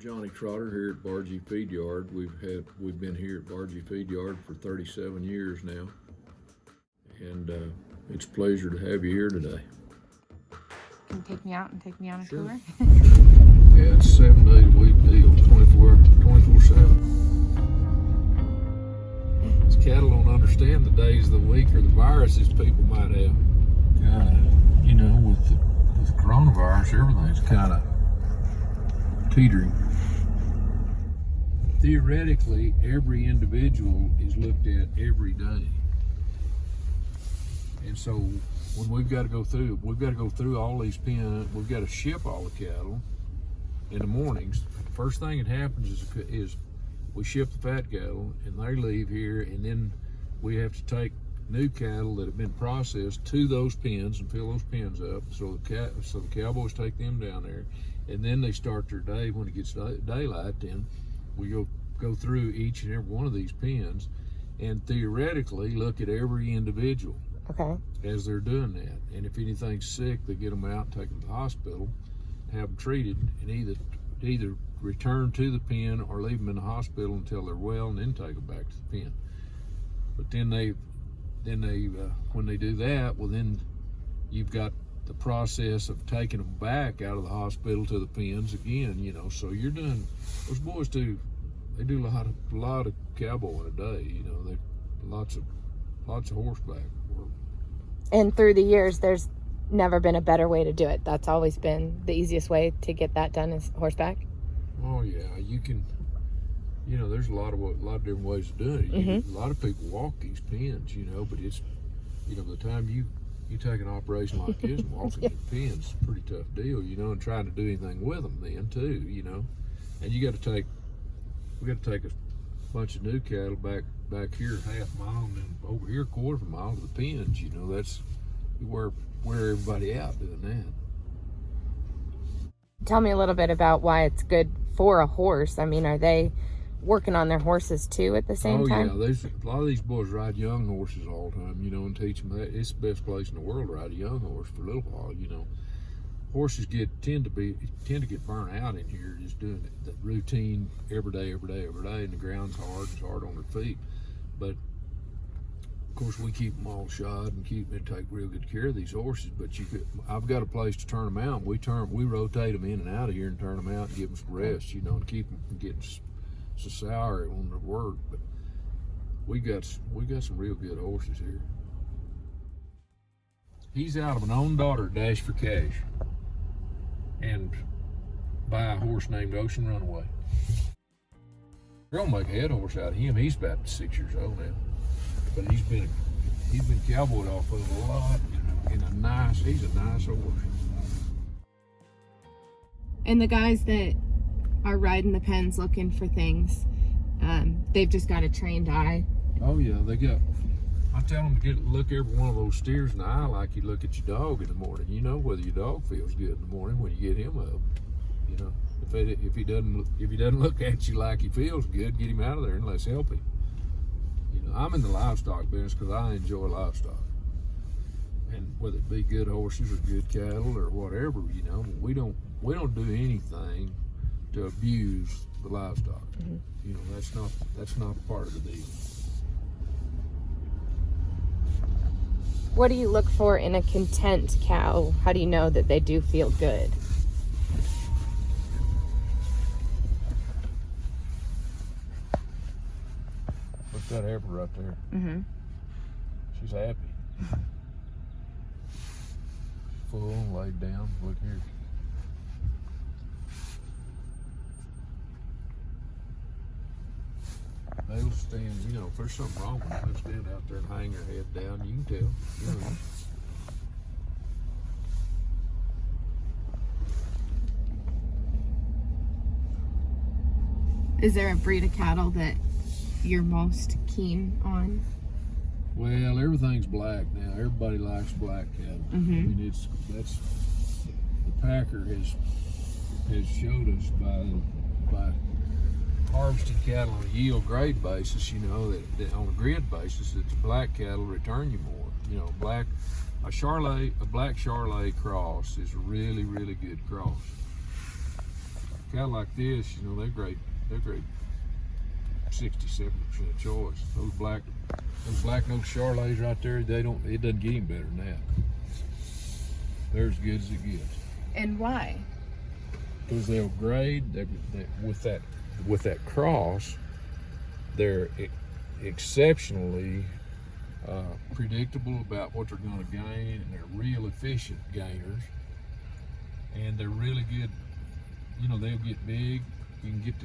Johnny Trotter here at Bar G Feedyard. We've been here at Bar G Feedyard for 37 years now, and it's a pleasure to have you here today. Can you take me out and take me on a Sure. tour? Yeah, it's a 7-day-a-week deal, 24/7. These cattle don't understand the days of the week or the viruses people might have. With coronavirus, everything's kind of teetering. Theoretically, every individual is looked at every day. And so when we've got to go through all these pens, we've got to ship all the cattle in the mornings. First thing that happens is we ship the fat cattle and they leave here, and then we have to take new cattle that have been processed to those pens and fill those pens up. So the cowboys take them down there, and then they start their day. When it gets daylight, then we go through each and every one of these pens and theoretically look at every individual. Okay. As they're doing that, and if anything's sick, they get them out and take them to the hospital, have them treated, and either return to the pen or leave them in the hospital until they're well, and then take them back to the pen. But then they when they do that, well, then you've got the process of taking them back out of the hospital to the pens again. So you're doing, those boys do a lot of cowboying a day. They lots of horseback work. And through the years, there's never been a better way to do it. That's always been the easiest way to get that done is horseback. Oh yeah, you can. There's a lot of different ways of doing it. Mm-hmm. A lot of people walk these pens, but it's, the time you take an operation like this and walking Yeah. the pens, it's a pretty tough deal, and trying to do anything with them then too, and we got to take a bunch of new cattle back here half a mile and then over here a quarter of a mile to the pens. That's wear everybody out doing that. Tell me a little bit about why it's good for a horse. I mean, are they working on their horses too at the same time? Oh yeah, a lot of these boys ride young horses all the time, and teach them that. It's the best place in the world to ride a young horse for a little while. Horses tend to get burnt out in here just doing the routine every day, and the ground's hard. It's hard on their feet, but of course we keep them all shod and take real good care of these horses. But I've got a place to turn them out. We rotate them in and out of here and turn them out and give them some rest, and keep them from getting so sour on their work. But we got some real good horses here. He's out of an own daughter dash for cash and buy a horse named Ocean Runaway. We're gonna make a head horse out of him. He's about 6 years old now, but he's been cowboyed off of a lot. He's a nice horse. And the guys that are riding the pens looking for things, they've just got a trained eye. Oh yeah, I tell them to look every one of those steers in the eye like you look at your dog in the morning. Whether your dog feels good in the morning when you get him up. If he doesn't look at you like he feels good, get him out of there and let's help him. I'm in the livestock business because I enjoy livestock, and whether it be good horses or good cattle or whatever, we don't do anything to abuse the livestock. Mm-hmm. That's not part of the deal. What do you look for in a content cow? How do you know that they do feel good? Look at that Hereford right there. Mm-hmm. She's happy. Full and laid down. Look here. They'll stand, if there's something wrong with them, they'll stand out there and hang their head down. You can tell. Is there a breed of cattle that you're most keen on? Well, everything's black now. Everybody likes black cattle. Mm-hmm. I mean, the packer has showed us by harvested cattle on a yield grade basis, that on a grid basis, that the black cattle return you more. A black Charolais cross is a really, really good cross. cattle like this, you know, they're great 60-70% choice. Those black nose Charolais right there, it doesn't get any better than that. They're as good as it gets. And why? Because they'll grade with that cross. They're exceptionally predictable about what they're going to gain, and they're real efficient gainers, and they're really good. You know, they'll get big. You can get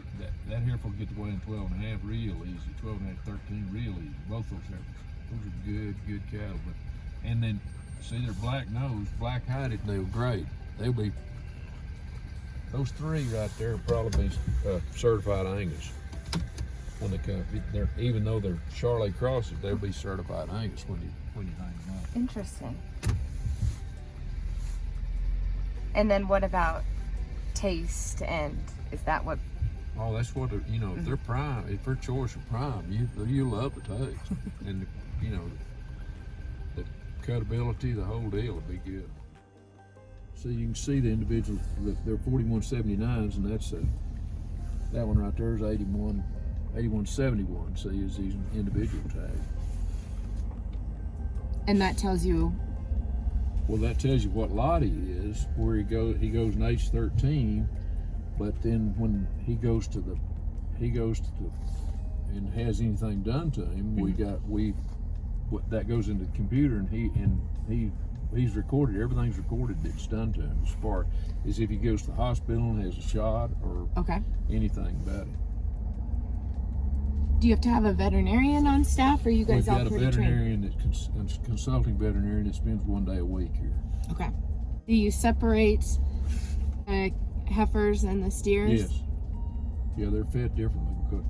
that Hereford will get to weigh in 12.5 real easy, 12.5, 13 real easy. Both those heifers, those are good cattle. And then see, they're black nose, black hided, and they'll grade. They'll be those three right there will probably be certified Angus when they come. Even though they're Charolais crosses, they'll be certified Angus when you hang them up. Interesting. And then what about taste, and is that what? Oh, that's what they're, you know, if they're prime, if they're choice of prime, you love the taste. And you know, the cutability, the whole deal will be good. So you can see the individuals, they're 4179s, and that's that one right there is 8171. See, is these individual tag. And that tells you. Well, that tells you what lot he is, where he goes in age 13, but then when he goes to and has anything done to him, that goes into the computer, and he's recorded, everything's recorded that's done to him, as far as if he goes to the hospital and has a shot or anything about it. Do you have to have a veterinarian on staff, or are you guys all pretty trained? We've got a veterinarian, consulting veterinarian that spends 1 day a week here. Okay. Do you separate heifers and the steers? Yes. Yeah, they're fed differently because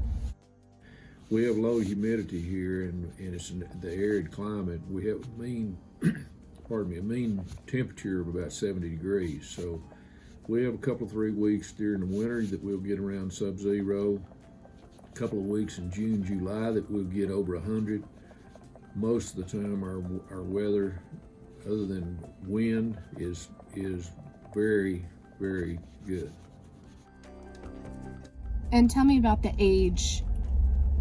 we have low humidity here, and it's in the arid climate. We have a mean temperature of about 70 degrees. So we have a couple 3 weeks during the winter that we'll get around sub-zero. Couple of weeks in June, July that we'll get over 100. Most of the time our weather, other than wind, is very, very good. And tell me about the age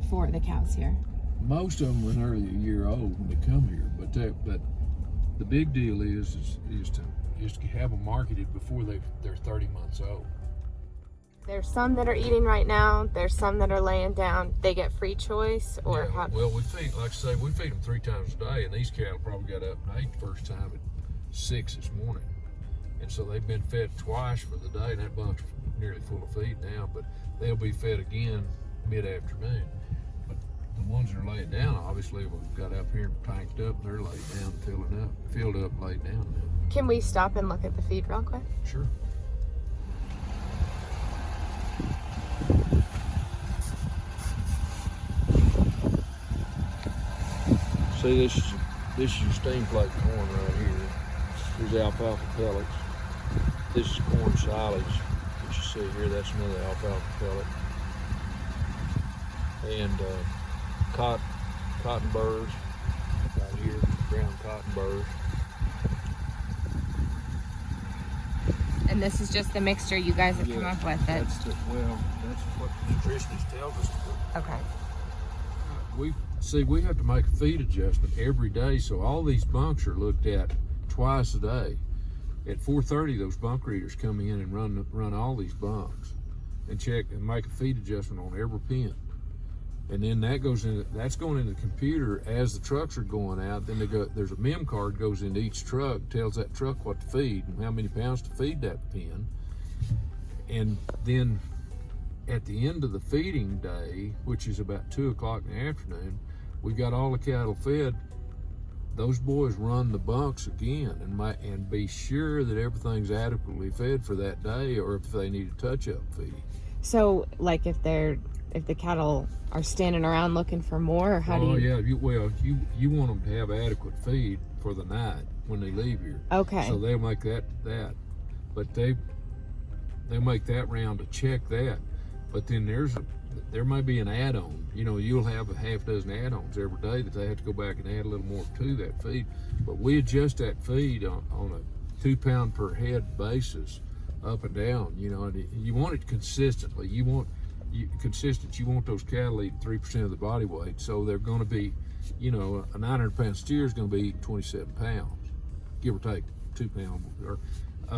for the cows here. Most of them are nearly a year old when they come here, but the big deal is to have them marketed before they're 30 months old. There's some that are eating right now. There's some that are laying down. They get free choice, or yeah, how? Well, we feed, like I say, we feed them 3 times a day, and these cattle probably got up and ate the first time at 6 this morning, and so they've been fed twice for the day. And that bunch nearly full of feed now, but they'll be fed again mid-afternoon. But the ones that are laid down, obviously, we've got up here and tanked up. They're laid down, filled up, laid down now. Can we stop and look at the feed real quick? Sure. See, this is your steam plate corn right here. Here's alfalfa pellets. This is corn silage that you see here. That's another alfalfa pellet. And cotton burrs right here, brown cotton burrs. And this is just the mixture you guys have come up with. That's what the nutritionist tells us to do. Okay. We have to make a feed adjustment every day, so all these bunks are looked at twice a day. At 4:30, those bunk readers come in and run all these bunks and check and make a feed adjustment on every pen. And then that's going in the computer as the trucks are going out. Then there's a mem card goes into each truck, tells that truck what to feed and how many pounds to feed that pen. And then at the end of the feeding day, which is about 2 o'clock in the afternoon, we got all the cattle fed. Those boys run the bunks again and be sure that everything's adequately fed for that day, or if they need a touch-up feeding. So, like if the cattle are standing around looking for more, or how do you? Oh yeah, you want them to have adequate feed for the night when they leave here. Okay. So they'll make that, but they make that round to check that. But then there may be an add-on. You know, you'll have a half dozen add-ons every day that they have to go back and add a little more to that feed. But we adjust that feed on a 2 pound per head basis up and down, you know, and you want it consistently. You want those cattle eating 3% of the body weight, so they're going to be, you know, a 900-pound steer is going to be eating 27 pounds, give or take 2 pounds. Or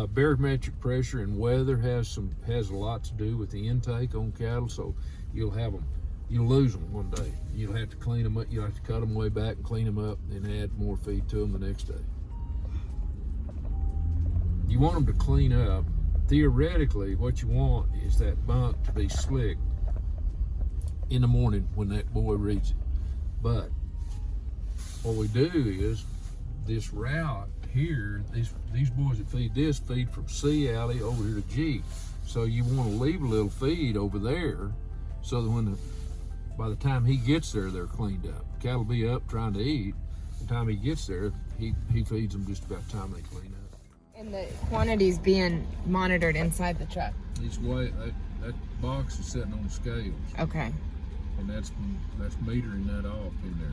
barometric pressure and weather has a lot to do with the intake on cattle. So you'll lose them one day. You'll have to clean them up. You'll have to cut them way back and clean them up and add more feed to them the next day. You want them to clean up. Theoretically, what you want is that bunk to be slick in the morning when that boy reads it. But what we do is this route here, these boys that feed from C alley over here to G. So you want to leave a little feed over there so that by the time he gets there, they're cleaned up. Cattle be up trying to eat. By the time he gets there, he feeds them just about the time they clean up. And the quantities being monitored inside the truck. That box is sitting on the scales. Okay. And that's metering that off in there.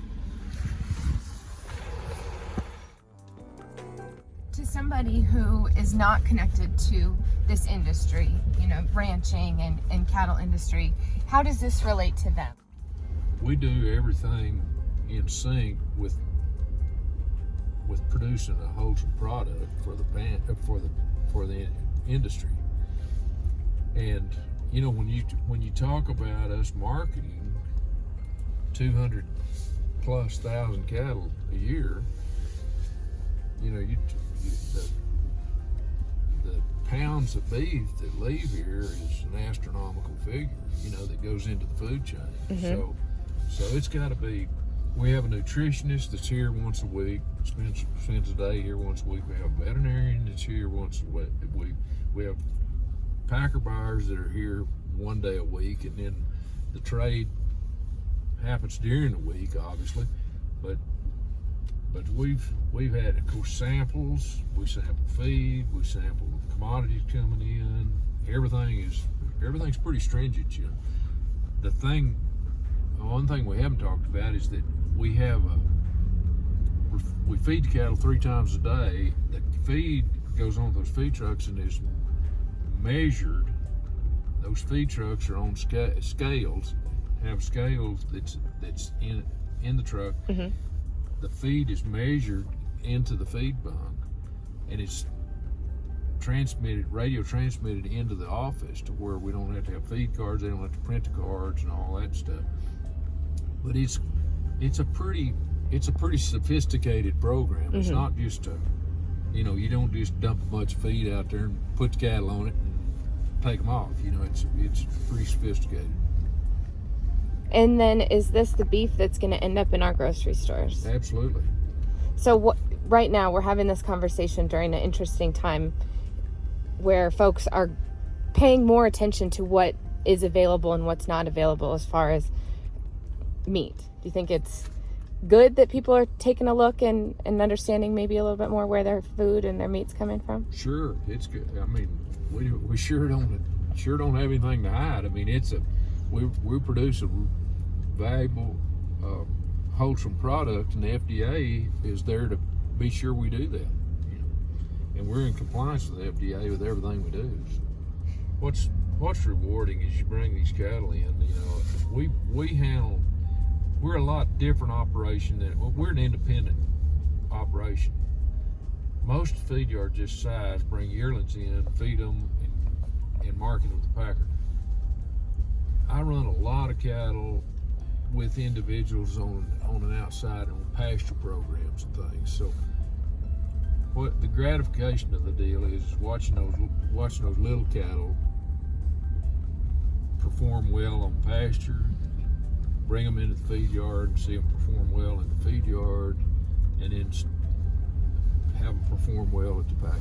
To somebody who is not connected to this industry, you know, ranching and cattle industry, how does this relate to them? We do everything in sync with producing a wholesome product for the industry. And you know, when you talk about us marketing 200,000+ cattle a year, you know, the pounds of beef that leave here is an astronomical figure, you know, that goes into the food chain. Mm-hmm. So it's got to be. We have a nutritionist that's here once a week, spends a day here once a week. We have a veterinarian that's here once a week. We have packer buyers that are here one day a week, and then the trade happens during the week, obviously. But we've had, of course, samples. We sample feed. We sample commodities coming in. Everything's pretty stringent, you know. One thing we haven't talked about is that we feed the cattle 3 times a day. The feed goes on those feed trucks and is measured. Those feed trucks are on scales, have scales that's in the truck. Mm-hmm. The feed is measured into the feed bunk, and it's radio transmitted into the office to where we don't have to have feed cards. They don't have to print the cards and all that stuff. But it's a pretty sophisticated program. It's not just you don't just dump a bunch of feed out there and put the cattle on it and take them off. You know, it's pretty sophisticated. And then is this the beef that's going to end up in our grocery stores? Absolutely. So right now we're having this conversation during an interesting time where folks are paying more attention to what is available and what's not available as far as meat. Do you think it's good that people are taking a look and understanding maybe a little bit more where their food and their meat's coming from? Sure, it's good. I mean, we sure don't have anything to hide. I mean, we produce a valuable, wholesome product, and the FDA is there to be sure we do that. You know, and we're in compliance with the FDA with everything we do. So what's rewarding is you bring these cattle in. You know, we handle. We're a lot different operation we're an independent operation. Most feed yards this size bring yearlings in, feed them, and market them with the packer. I run a lot of cattle with individuals on an outside on pasture programs and things. So what the gratification of the deal is watching those little cattle perform well on pasture, bring them into the feed yard and see them perform well in the feed yard, and then have them perform well at the packer.